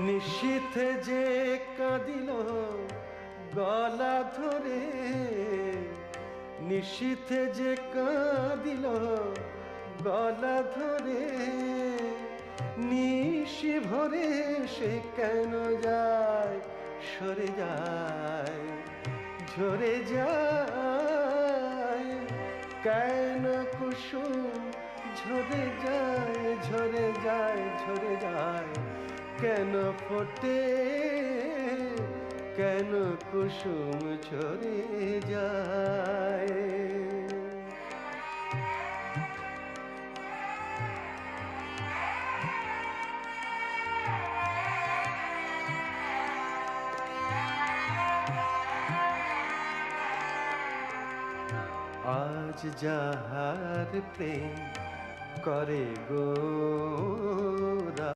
নিশীথে যে কাঁদিল গলা ধরে, নিশীথে যে কাঁদিল গলা ধরে, নিশি ভরে সে কেন যায় সরে যায় ঝরে যায়, কেন কুসুম ঝরে যায় ঝরে যায় ঝরে যায়, কেন ফোটে কেন কুসুম ঝরে যায়। আজ যাহার প্রেম করে গো